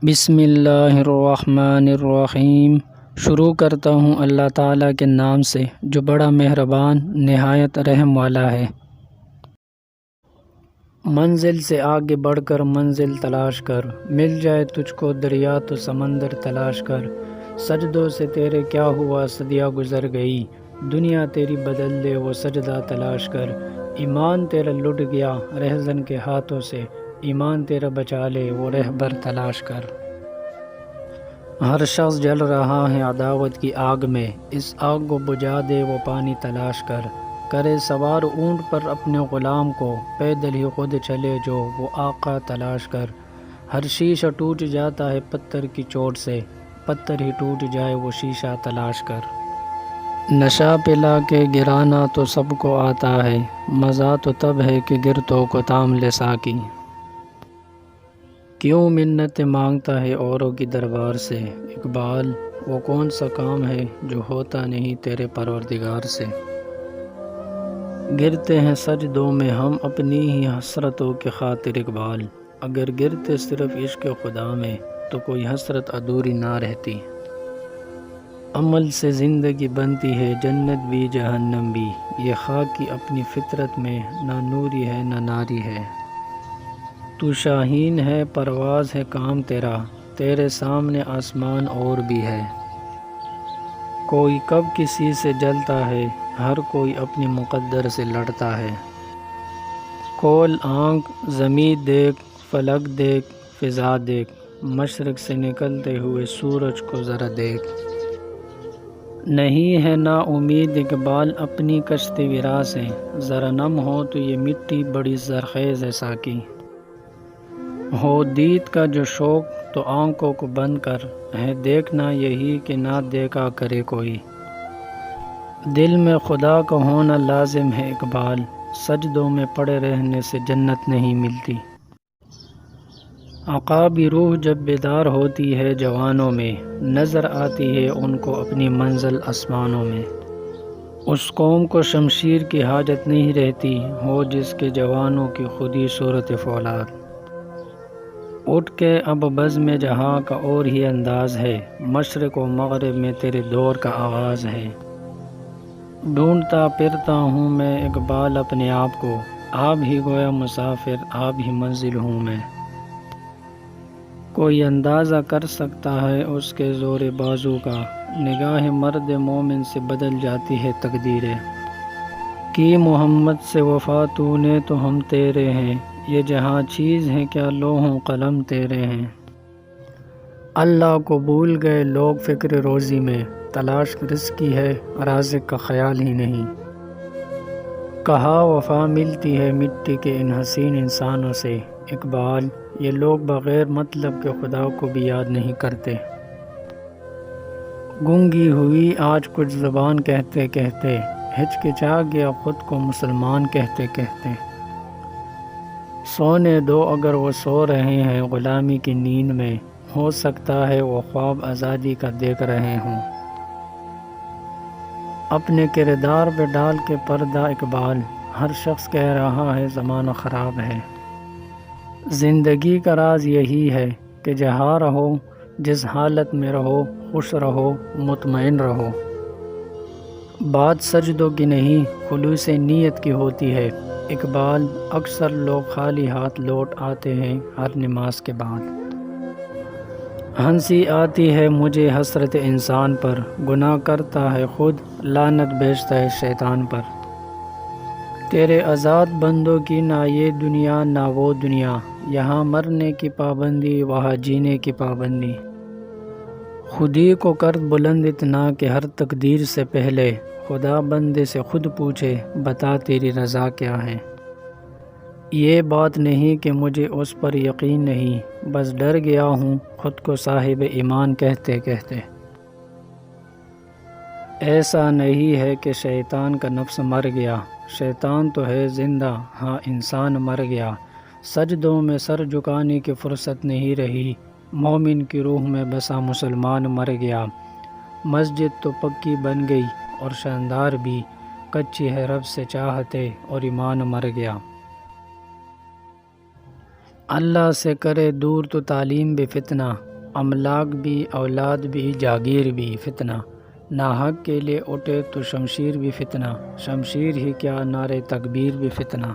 بسم اللہ الرحمن الرحیم۔ شروع کرتا ہوں اللہ تعالیٰ کے نام سے جو بڑا مہربان نہایت رحم والا ہے۔ منزل سے آگے بڑھ کر منزل تلاش کر، مل جائے تجھ کو دریا تو سمندر تلاش کر۔ سجدوں سے تیرے کیا ہوا صدیاں گزر گئی، دنیا تیری بدل دے وہ سجدہ تلاش کر۔ ایمان تیرا لٹ گیا رہزن کے ہاتھوں سے، ایمان تیرا بچا لے وہ رہبر تلاش کر۔ ہر شخص جل رہا ہے عداوت کی آگ میں، اس آگ کو بجھا دے وہ پانی تلاش کر۔ کرے سوار اونٹ پر اپنے غلام کو، پیدل ہی خود چلے جو وہ آقا تلاش کر۔ ہر شیشہ ٹوٹ جاتا ہے پتھر کی چوٹ سے، پتھر ہی ٹوٹ جائے وہ شیشہ تلاش کر۔ نشہ پلا کے گرانا تو سب کو آتا ہے، مزہ تو تب ہے کہ گرتوں کو تام لے ساقی۔ کیوں منتیں مانگتا ہے اوروں کی دربار سے، اقبال وہ کون سا کام ہے جو ہوتا نہیں تیرے پروردگار سے۔ گرتے ہیں سجدوں میں ہم اپنی ہی حسرتوں کی خاطر اقبال، اگر گرتے صرف عشق خدا میں تو کوئی حسرت ادھوری نہ رہتی۔ عمل سے زندگی بنتی ہے جنت بھی جہنم بھی، یہ خاک کی اپنی فطرت میں نہ نوری ہے نہ ناری ہے۔ تو شاہین ہے پرواز ہے کام تیرا، تیرے سامنے آسمان اور بھی ہے۔ کوئی کب کسی سے جلتا ہے، ہر کوئی اپنی مقدر سے لڑتا ہے۔ کھول آنکھ زمیں دیکھ، فلک دیکھ، فضا دیکھ، مشرق سے نکلتے ہوئے سورج کو ذرا دیکھ۔ نہیں ہے نا امید اقبال اپنی کشتی ویراں سے، ذرا نم ہو تو یہ مٹی بڑی زرخیز ہے ساقی۔ ہو دید کا جو شوق تو آنکھوں کو بند کر، ہے دیکھنا یہی کہ نہ دیکھا کرے کوئی۔ دل میں خدا کا ہونا لازم ہے اقبال، سجدوں میں پڑے رہنے سے جنت نہیں ملتی۔ عقابی روح جب بیدار ہوتی ہے جوانوں میں، نظر آتی ہے ان کو اپنی منزل آسمانوں میں۔ اس قوم کو شمشیر کی حاجت نہیں رہتی، ہو جس کے جوانوں کی خودی صورت فولاد۔ اٹھ کے اب بزم جہاں کا اور ہی انداز ہے، مشرق و مغرب میں تیرے دور کا آغاز ہے۔ ڈھونڈتا پھرتا ہوں میں اقبال اپنے آپ کو، آپ ہی گویا مسافر آپ ہی منزل ہوں میں۔ کوئی اندازہ کر سکتا ہے اس کے زور بازو کا، نگاہ مرد مومن سے بدل جاتی ہے تقدیریں۔ کی محمد سے وفا تو نے تو ہم تیرے ہیں، یہ جہاں چیز ہے کیا لوح و قلم تیرے ہیں۔ اللہ کو بھول گئے لوگ فکر روزی میں، تلاش رزق کی ہے رازق کا خیال ہی نہیں۔ کہا وفا ملتی ہے مٹی کے ان حسین انسانوں سے، اقبال یہ لوگ بغیر مطلب کے خدا کو بھی یاد نہیں کرتے۔ گونگی ہوئی آج کچھ زبان کہتے کہتے، ہچکچا گیا خود کو مسلمان کہتے کہتے۔ سونے دو اگر وہ سو رہے ہیں غلامی کی نیند میں، ہو سکتا ہے وہ خواب آزادی کا دیکھ رہے ہوں۔ اپنے کردار پہ ڈال کے پردہ اقبال، ہر شخص کہہ رہا ہے زمانہ خراب ہے۔ زندگی کا راز یہی ہے کہ جہاں رہو جس حالت میں رہو، خوش رہو مطمئن رہو۔ بات سجدوں کی نہیں خلوص نیت کی ہوتی ہے اقبال، اکثر لوگ خالی ہاتھ لوٹ آتے ہیں ہر نماز کے بعد۔ ہنسی آتی ہے مجھے حسرت انسان پر، گناہ کرتا ہے خود لعنت بھیجتا ہے شیطان پر۔ تیرے آزاد بندوں کی نہ یہ دنیا نہ وہ دنیا، یہاں مرنے کی پابندی وہاں جینے کی پابندی۔ خودی کو کر بلند اتنا کہ ہر تقدیر سے پہلے خدا بندے سے خود پوچھے بتا تیری رضا کیا ہے۔ یہ بات نہیں کہ مجھے اس پر یقین نہیں، بس ڈر گیا ہوں خود کو صاحب ایمان کہتے کہتے۔ ایسا نہیں ہے کہ شیطان کا نفس مر گیا، شیطان تو ہے زندہ ہاں انسان مر گیا۔ سجدوں میں سر جھکانے کی فرصت نہیں رہی، مومن کی روح میں بسا مسلمان مر گیا۔ مسجد تو پکی بن گئی اور شاندار بھی، کچی ہے رب سے چاہتے اور ایمان مر گیا۔ اللہ سے کرے دور تو تعلیم بھی فتنہ، املاک بھی، اولاد بھی، جاگیر بھی فتنہ، ناحق کے لیے اٹھے تو شمشیر بھی فتنہ، شمشیر ہی کیا نعرے تکبیر بھی فتنہ۔